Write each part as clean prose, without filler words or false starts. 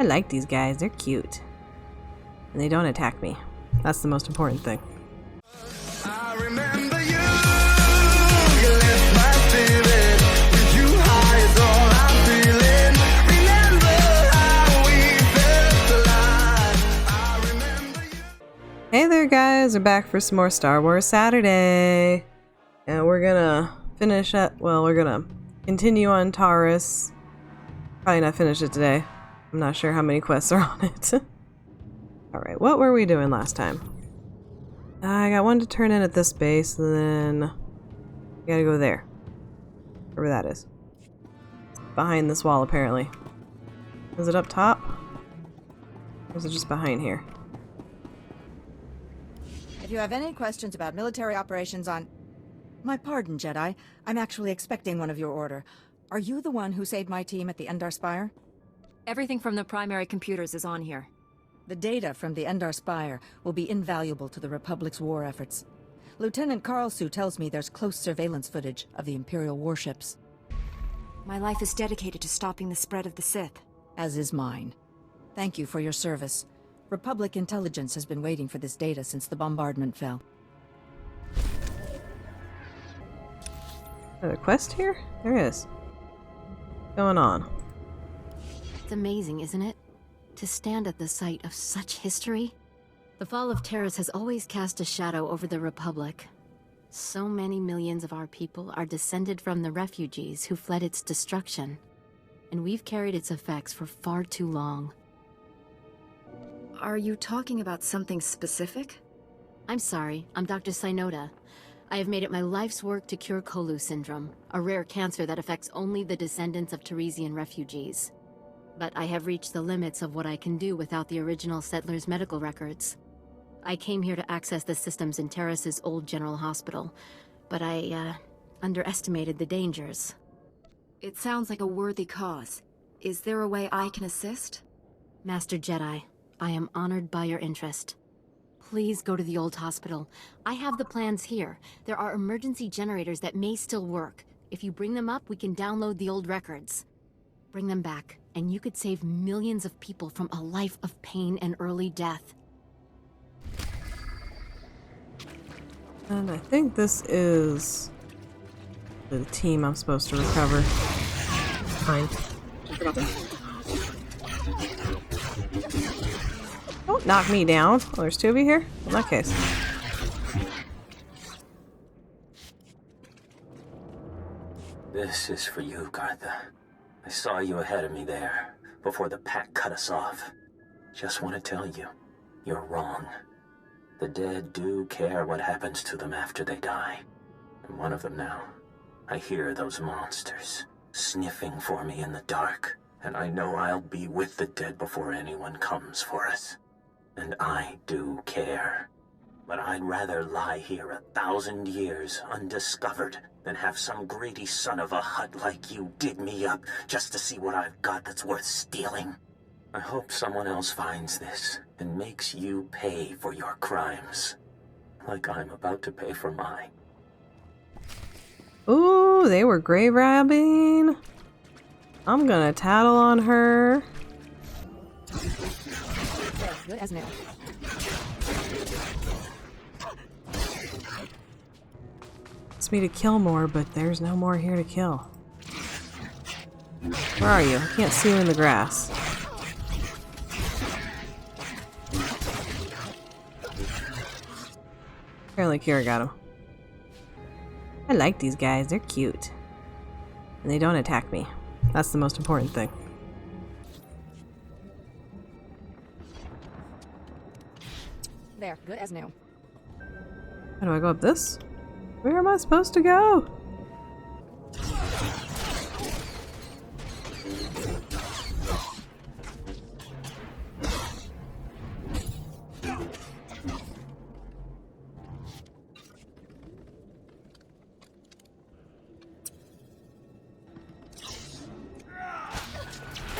I like these guys, they're cute. And they don't attack me. That's the most important thing. I remember you. You left my spirit. With you high is all I'm feeling. Remember how we felt alive. I remember you. Hey there guys, we're back for some more Star Wars Saturday. And we're gonna finish up, well, we're gonna continue on Taurus. Probably not finish it today. I'm not sure how many quests are on it. Alright, what were we doing last time? I got one to turn in at this base, and then I gotta go there. Wherever that is. Behind this wall, apparently. Is it up top? Or is it just behind here? If you have any questions about military operations on... My pardon, Jedi. I'm actually expecting one of your order. Are you the one who saved my team at the Endar Spire? Everything from the primary computers is on here. The data from the Endar Spire will be invaluable to the Republic's war efforts. Lieutenant Karlsu tells me there's close surveillance footage of the Imperial warships. My life is dedicated to stopping the spread of the Sith. As is mine. Thank you for your service. Republic intelligence has been waiting for this data since the bombardment fell. Another quest here? There is. What's going on? It's amazing, isn't it? To stand at the site of such history. The fall of Taris has always cast a shadow over the Republic. So many millions of our people are descended from the refugees who fled its destruction. And we've carried its effects for far too long. Are you talking about something specific? I'm sorry, I'm Dr. Synoda. I have made it my life's work to cure Kolu syndrome, a rare cancer that affects only the descendants of Tarisian refugees. But I have reached the limits of what I can do without the original settlers' medical records. I came here to access the systems in Taris's old general hospital, but I, underestimated the dangers. It sounds like a worthy cause. Is there a way I can assist? Master Jedi, I am honored by your interest. Please go to the old hospital. I have the plans here. There are emergency generators that may still work. If you bring them up, we can download the old records. Bring them back, and you could save millions of people from a life of pain and early death. And I think this is the team I'm supposed to recover. Fine. Don't knock me down. Oh, there's two of you here? In that case. This is for you, Gartha. I saw you ahead of me there, before the pack cut us off. Just want to tell you, you're wrong. The dead do care what happens to them after they die. I'm one of them now. I hear those monsters sniffing for me in the dark, and I know I'll be with the dead before anyone comes for us. And I do care. But I'd rather lie here 1,000 years undiscovered than have some greedy son of a Hutt like you dig me up just to see what I've got that's worth stealing. I hope someone else finds this and makes you pay for your crimes, like I'm about to pay for mine. Ooh, they were grave robbing. I'm gonna tattle on her. Good as new. It's me to kill more, but there's no more here to kill. Where are you? I can't see you in the grass. Apparently Kira got him. I like these guys, they're cute. And they don't attack me. That's the most important thing. There, good as new. How do I go up this? Where am I supposed to go?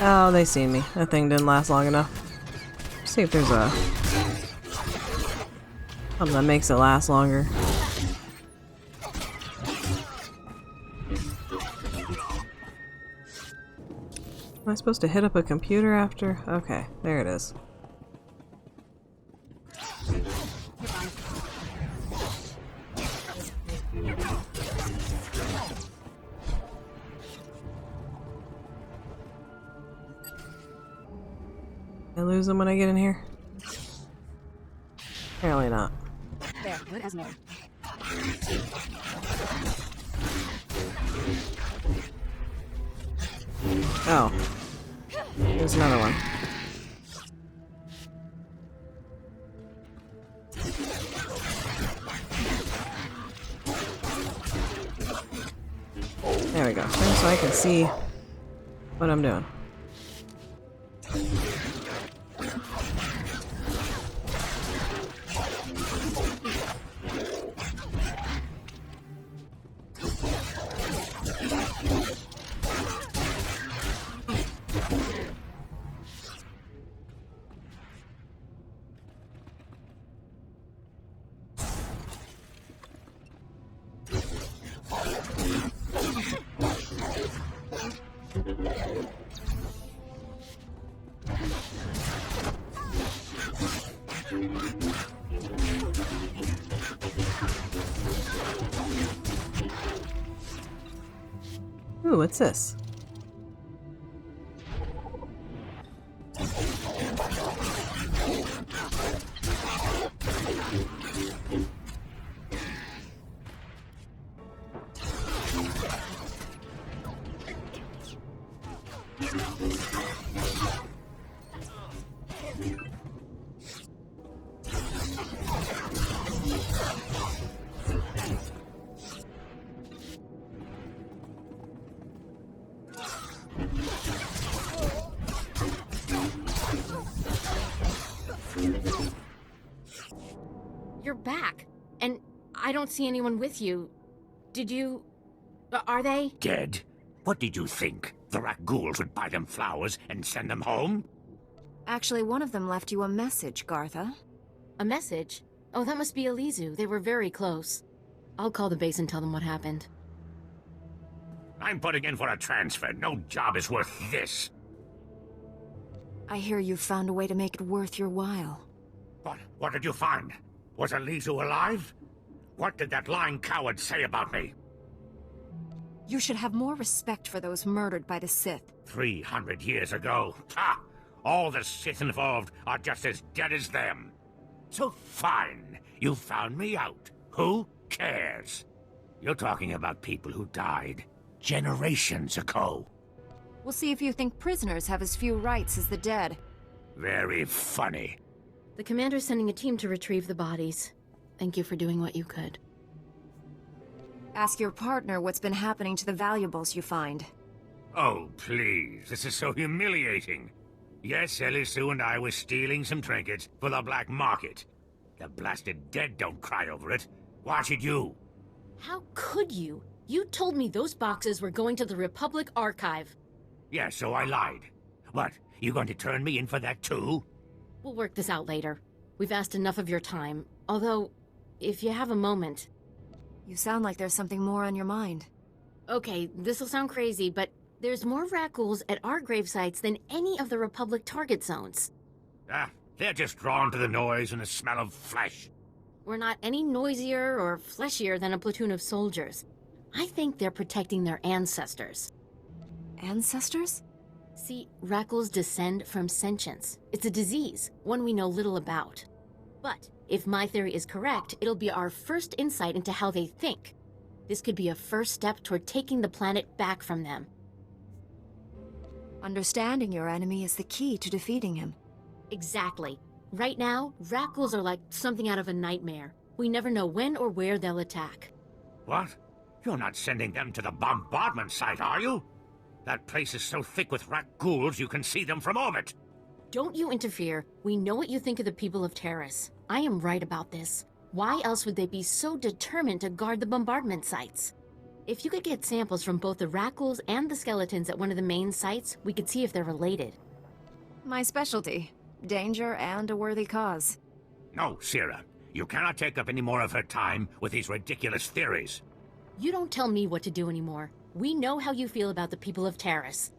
Oh, they see me. That thing didn't last long enough. Let's see if there's a... something that makes it last longer. Am I supposed to hit up a computer after? Okay, there it is. I lose them when I get in here? Apparently not. There, good as new. Oh. There's another one. There we go. Turn so I can see what I'm doing. Ooh, what's this? You're back, and I don't see anyone with you. Did you... Are they? Dead? What did you think? The Rakghouls would buy them flowers and send them home? Actually, one of them left you a message, Gartha. A message? Oh, that must be Elizu. They were very close. I'll call the base and tell them what happened. I'm putting in for a transfer. No job is worth this. I hear you found a way to make it worth your while. What did you find? Was Elizu alive? What did that lying coward say about me? You should have more respect for those murdered by the Sith. 300 years ago. Ha! All the Sith involved are just as dead as them. So fine, you found me out. Who cares? You're talking about people who died generations ago. We'll see if you think prisoners have as few rights as the dead. Very funny. The commander's sending a team to retrieve the bodies. Thank you for doing what you could. Ask your partner what's been happening to the valuables you find. Oh, please. This is so humiliating. Yes, Elizu and I were stealing some trinkets for the black market. The blasted dead don't cry over it. Why should you? How could you? You told me those boxes were going to the Republic Archive. Yeah, so I lied. What, you going to turn me in for that too? We'll work this out later. We've asked enough of your time. Although, if you have a moment... You sound like there's something more on your mind. Okay, this'll sound crazy, but there's more Rakghouls at our gravesites than any of the Republic target zones. Ah, they're just drawn to the noise and the smell of flesh. We're not any noisier or fleshier than a platoon of soldiers. I think they're protecting their ancestors. Ancestors? See, Rakghouls descend from sentience. It's a disease, one we know little about. But if my theory is correct, it'll be our first insight into how they think. This could be a first step toward taking the planet back from them. Understanding your enemy is the key to defeating him. Exactly. Right now, Rakghouls are like something out of a nightmare. We never know when or where they'll attack. What? You're not sending them to the bombardment site, are you? That place is so thick with Rakghouls you can see them from orbit. Don't you interfere. We know what you think of the people of Taris. I am right about this. Why else would they be so determined to guard the bombardment sites? If you could get samples from both the Rakghouls and the skeletons at one of the main sites, we could see if they're related. My specialty. Danger and a worthy cause. No, Sierra. You cannot take up any more of her time with these ridiculous theories. You don't tell me what to do anymore. We know how you feel about the people of Taris.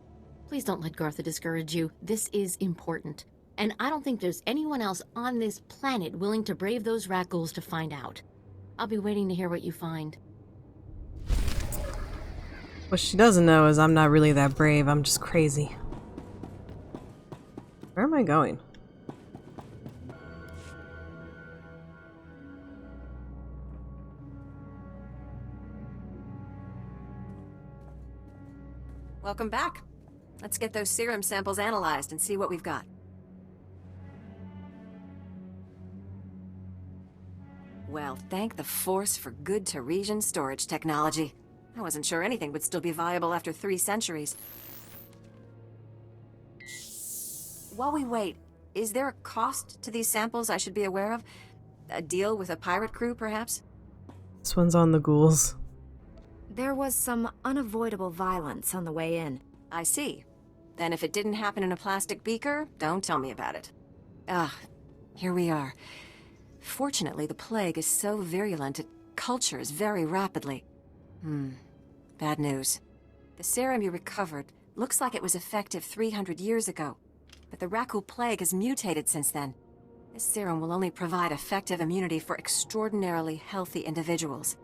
Please don't let Gartha discourage you. This is important. And I don't think there's anyone else on this planet willing to brave those rat ghouls to find out. I'll be waiting to hear what you find. What she doesn't know is I'm not really that brave. I'm just crazy. Where am I going? Welcome back. Let's get those serum samples analyzed and see what we've got. Well, thank the Force for good Teresian storage technology. I wasn't sure anything would still be viable after 3 centuries. While we wait, is there a cost to these samples I should be aware of? A deal with a pirate crew, perhaps? This one's on the ghouls. There was some unavoidable violence on the way in. I see. Then if it didn't happen in a plastic beaker, don't tell me about it. Here we are. Fortunately, the plague is so virulent it cultures very rapidly. Bad news. The serum you recovered looks like it was effective 300 years ago, but the Rakul plague has mutated since then. This serum will only provide effective immunity for extraordinarily healthy individuals.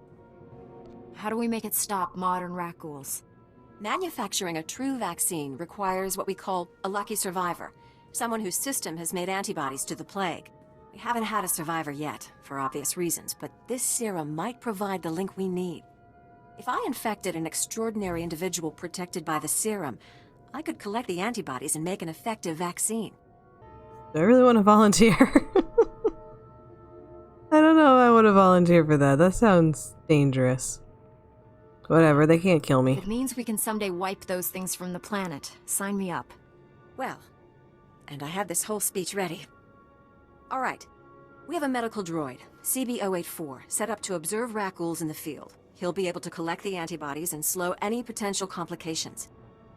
How do we make it stop modern rat ghouls? Manufacturing a true vaccine requires what we call a lucky survivor, someone whose system has made antibodies to the plague. We haven't had a survivor yet, for obvious reasons, but this serum might provide the link we need. If I infected an extraordinary individual protected by the serum, I could collect the antibodies and make an effective vaccine. Do I really want to volunteer? I don't know if I want to volunteer for that. That sounds dangerous. Whatever, they can't kill me. It means we can someday wipe those things from the planet. Sign me up. Well, and I had this whole speech ready. All right. We have a medical droid, CB-084, set up to observe rat ghouls in the field. He'll be able to collect the antibodies and slow any potential complications.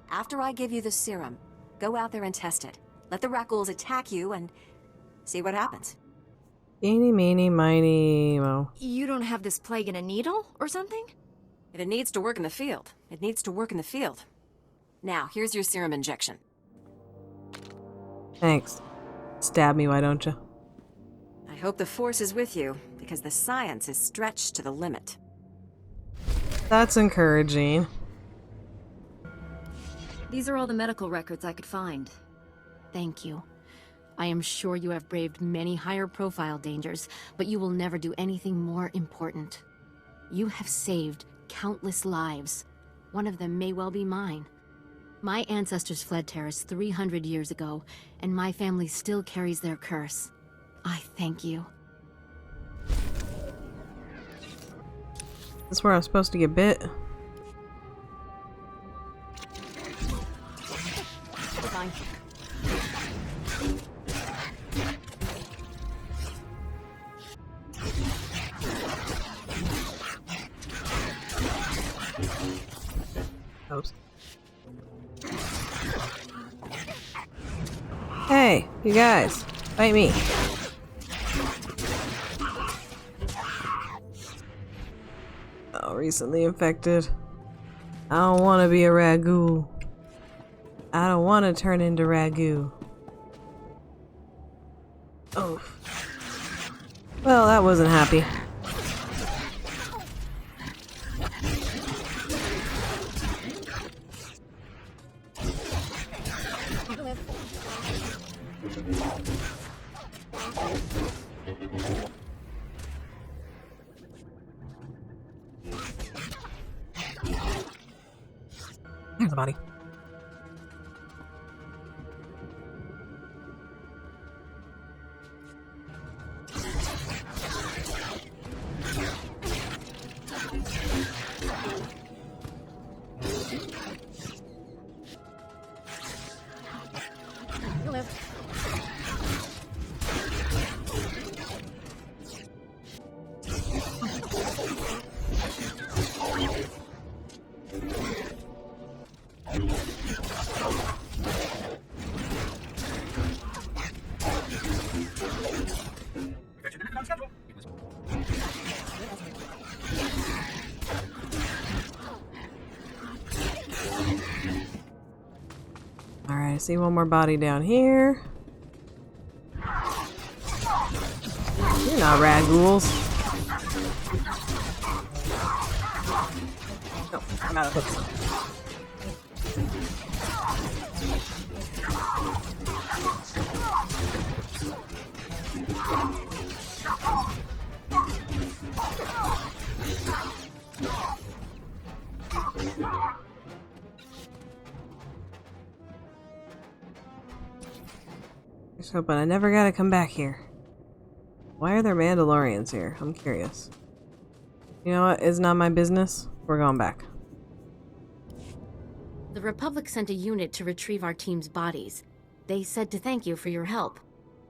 After I give you the serum, go out there and test it. Let the rat ghouls attack you and see what happens. Eeny, meeny, miny, mo. You don't have this plague in a needle or something? If it needs to work in the field, it needs to work in the field. Now, here's your serum injection. Thanks. Stab me, why don't you? I hope the Force is with you, because the science is stretched to the limit. That's encouraging. These are all the medical records I could find. Thank you. I am sure you have braved many higher-profile dangers, but you will never do anything more important. You have saved countless lives. One of them may well be mine. My ancestors fled Terrace 300 years ago, and my family still carries their curse. I thank you. This is where I'm supposed to get bit. Fine. Oops. Hey, you guys, fight me. Oh, recently infected. I don't want to be a ragu. I don't want to turn into ragu. Oh. Well, that wasn't happy. There's the body. see one more body down here. You're not rad ghouls. No, I'm out of hooks. Just hoping I never gotta come back here. Why are there Mandalorians here? I'm curious. You know what? It's not my business. We're going back. The Republic sent a unit to retrieve our team's bodies. They said to thank you for your help.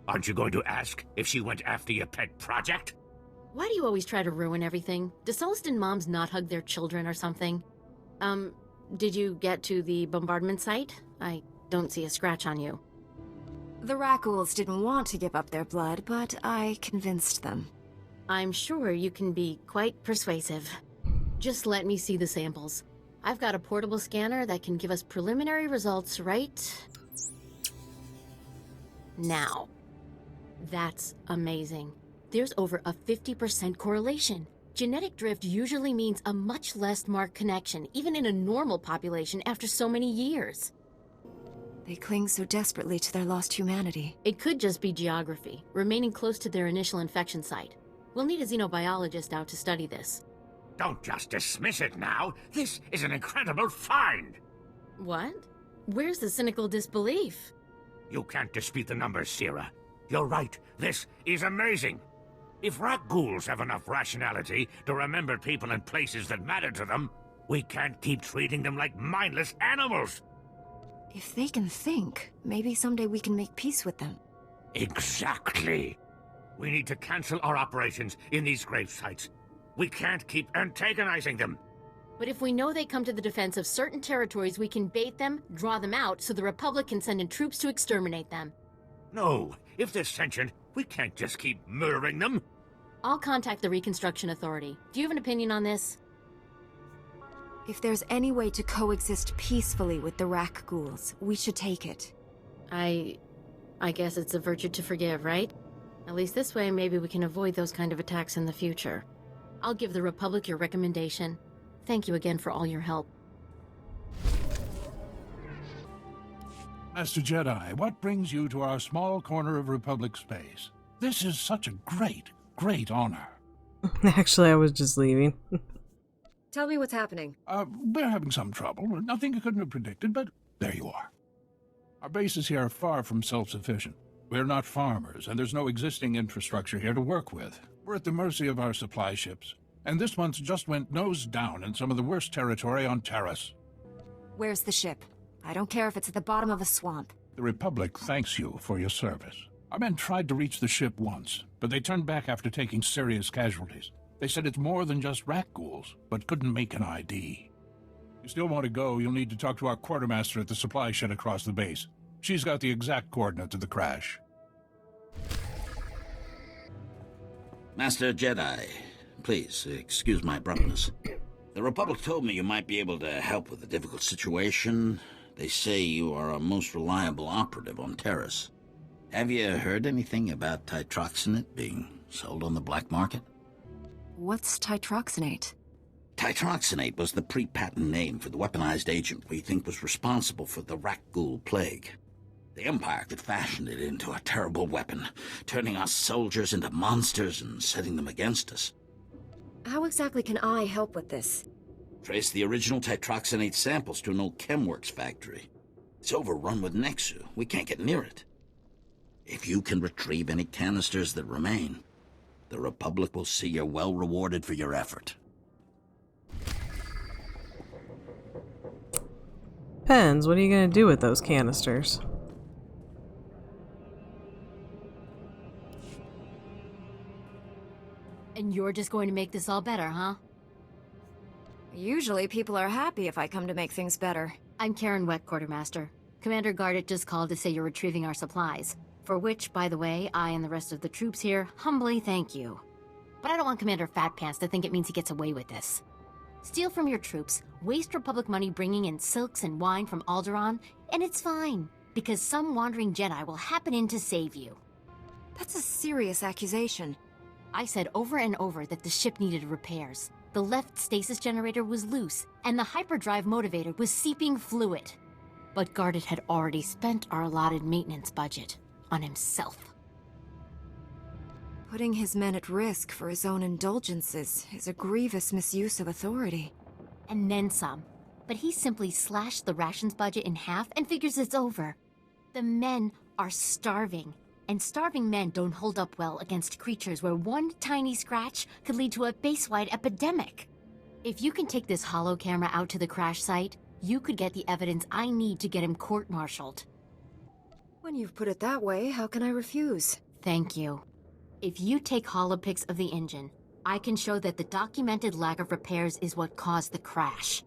Aren't you going to ask if she went after your pet project? Why do you always try to ruin everything? Do Sullustan moms not hug their children or something? Did you get to the bombardment site? I don't see a scratch on you. The Rakghouls didn't want to give up their blood, but I convinced them. I'm sure you can be quite persuasive. Just let me see the samples. I've got a portable scanner that can give us preliminary results right now. That's amazing. There's over a 50% correlation. Genetic drift usually means a much less marked connection, even in a normal population after so many years. They cling so desperately to their lost humanity. It could just be geography, remaining close to their initial infection site. We'll need a xenobiologist out to study this. Don't just dismiss it now. This is an incredible find. What? Where's the cynical disbelief? You can't dispute the numbers, Sierra. You're right. This is amazing. If Rakghouls have enough rationality to remember people and places that matter to them, we can't keep treating them like mindless animals. If they can think, maybe someday we can make peace with them. Exactly. We need to cancel our operations in these grave sites. We can't keep antagonizing them. But if we know they come to the defense of certain territories, we can bait them, draw them out, so the Republic can send in troops to exterminate them. No, if they're sentient, we can't just keep murdering them. I'll contact the Reconstruction Authority. Do you have an opinion on this? If there's any way to coexist peacefully with the Rakghouls, we should take it. I guess it's a virtue to forgive, right? At least this way, maybe we can avoid those kind of attacks in the future. I'll give the Republic your recommendation. Thank you again for all your help. Master Jedi, what brings you to our small corner of Republic space? This is such a great honor. Actually, I was just leaving. Tell me what's happening. We're having some trouble. Nothing you couldn't have predicted, but there you are. Our bases here are far from self-sufficient. We're not farmers, and there's no existing infrastructure here to work with. We're at the mercy of our supply ships. And this one's just went nose down in some of the worst territory on Taris. Where's the ship? I don't care if it's at the bottom of a swamp. The Republic thanks you for your service. Our men tried to reach the ship once, but they turned back after taking serious casualties. They said it's more than just Rakghouls, but couldn't make an ID. If you still want to go, you'll need to talk to our quartermaster at the supply shed across the base. She's got the exact coordinates of the crash. Master Jedi, please, excuse my abruptness. The Republic told me you might be able to help with a difficult situation. They say you are a most reliable operative on Taris. Have you heard anything about titroxinate being sold on the black market? What's titroxinate? Titroxinate was the pre-patent name for the weaponized agent we think was responsible for the Rakghoul plague. The Empire could fashion it into a terrible weapon, turning our soldiers into monsters and setting them against us. How exactly can I help with this? Trace the original titroxinate samples to an old ChemWorks factory. It's overrun with Nexu. We can't get near it. If you can retrieve any canisters that remain, the Republic will see you're well rewarded for your effort. Depends. What are you gonna do with those canisters? And you're just going to make this all better, huh? Usually people are happy if I come to make things better. I'm Karen Weck, Quartermaster. Commander Gardet just called to say you're retrieving our supplies. For which, by the way, I and the rest of the troops here humbly thank you. But I don't want Commander Fatpants to think it means he gets away with this. Steal from your troops, waste Republic money bringing in silks and wine from Alderaan, and it's fine. because some wandering Jedi will happen in to save you. That's a serious accusation. I said over and over that the ship needed repairs. The left stasis generator was loose, and the hyperdrive motivator was seeping fluid. But Gardet had already spent our allotted maintenance budget on himself. Putting his men at risk for his own indulgences is a grievous misuse of authority. And then some. But he simply slashed the rations budget in half and figures it's over. The men are starving, and starving men don't hold up well against creatures where one tiny scratch could lead to a base-wide epidemic. If you can take this holo camera out to the crash site, you could get the evidence I need to get him court-martialed. When you've put it that way, how can I refuse? Thank you. If you take holopics of the engine, I can show that the documented lack of repairs is what caused the crash.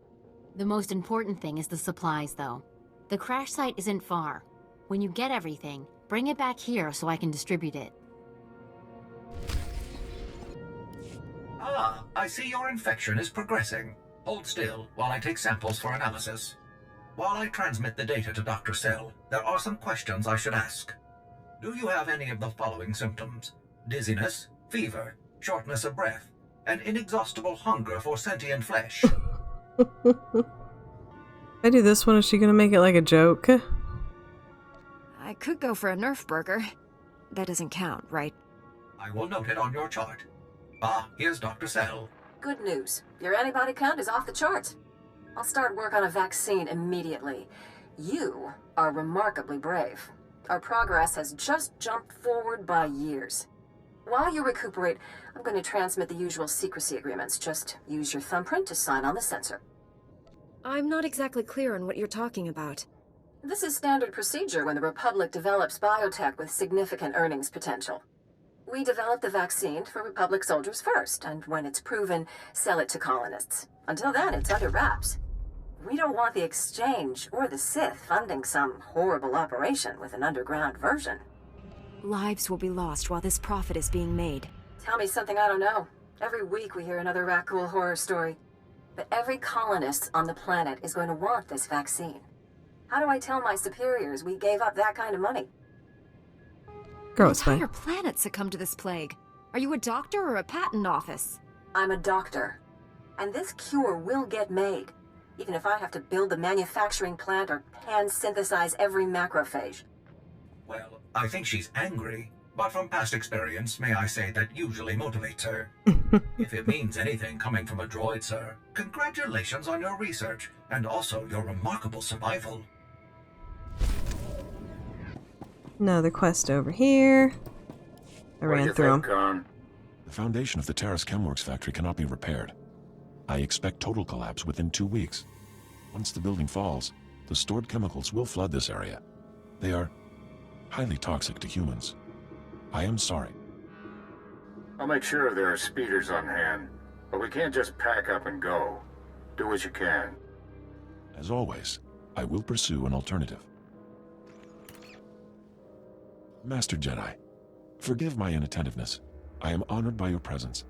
The most important thing is the supplies, though. The crash site isn't far. When you get everything, bring it back here so I can distribute it. Ah, I see your infection is progressing. Hold still while I take samples for analysis. While I transmit the data to Dr. Sell, there are some questions I should ask. Do you have any of the following symptoms? Dizziness, fever, shortness of breath, and inexhaustible hunger for sentient flesh? If I do this one, is she gonna make it like a joke? I could go for a Nerf burger. That doesn't count, right? I will note it on your chart. Ah, here's Dr. Sell. Good news. Your antibody count is off the charts. I'll start work on a vaccine immediately. You are remarkably brave. Our progress has just jumped forward by years. While you recuperate, I'm going to transmit the usual secrecy agreements. Just use your thumbprint to sign on the sensor. I'm not exactly clear on what you're talking about. This is standard procedure when the Republic develops biotech with significant earnings potential. We develop the vaccine for Republic soldiers first, and when it's proven, sell it to colonists. Until then, it's under wraps. We don't want the Exchange or the Sith funding some horrible operation with an underground version. Lives will be lost while this profit is being made. Tell me something I don't know. Every week we hear another Rakghoul horror story. But every colonist on the planet is going to want this vaccine. How do I tell my superiors we gave up that kind of money? Girl, The it's fine. entire planet succumbed to this plague. Are you a doctor or a patent office? I'm a doctor. And this cure will get made, even if I have to build the manufacturing plant or hand-synthesize every macrophage. Well, I think she's angry, but from past experience, may I say that usually motivates her. If it means anything coming from a droid, sir, congratulations on your research, and also your remarkable survival. Another quest over here. I ran through them. The foundation of the Terrace Chemworks factory cannot be repaired. I expect total collapse within 2 weeks. Once the building falls, the stored chemicals will flood this area. They are highly toxic to humans. I am sorry. I'll make sure there are speeders on hand, but we can't just pack up and go. Do what you can. As always, I will pursue an alternative. Master Jedi, forgive my inattentiveness. I am honored by your presence,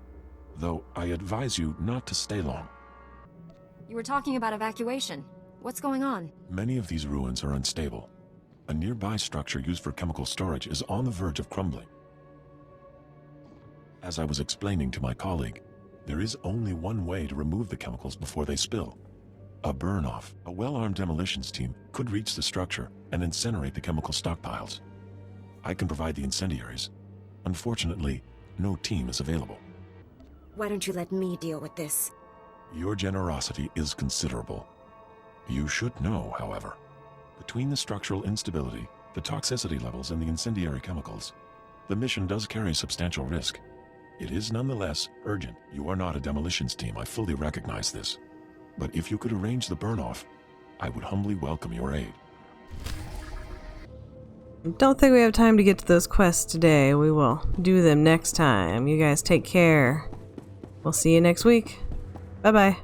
though I advise you not to stay long. You were talking about evacuation. What's going on? Many of these ruins are unstable. A nearby structure used for chemical storage is on the verge of crumbling. As I was explaining to my colleague, there is only one way to remove the chemicals before they spill. A burn-off. A well-armed demolitions team could reach the structure and incinerate the chemical stockpiles. I can provide the incendiaries. Unfortunately, no team is available. Why don't you let me deal with this? Your generosity is considerable. You should know, however, between the structural instability, the toxicity levels, and the incendiary chemicals, the mission does carry substantial risk. It is nonetheless urgent. You are not a demolitions team, I fully recognize this. But if you could arrange the burn-off, I would humbly welcome your aid. Don't think we have time to get to those quests today. We will do them next time. You guys take care. We'll see you next week. Bye-bye.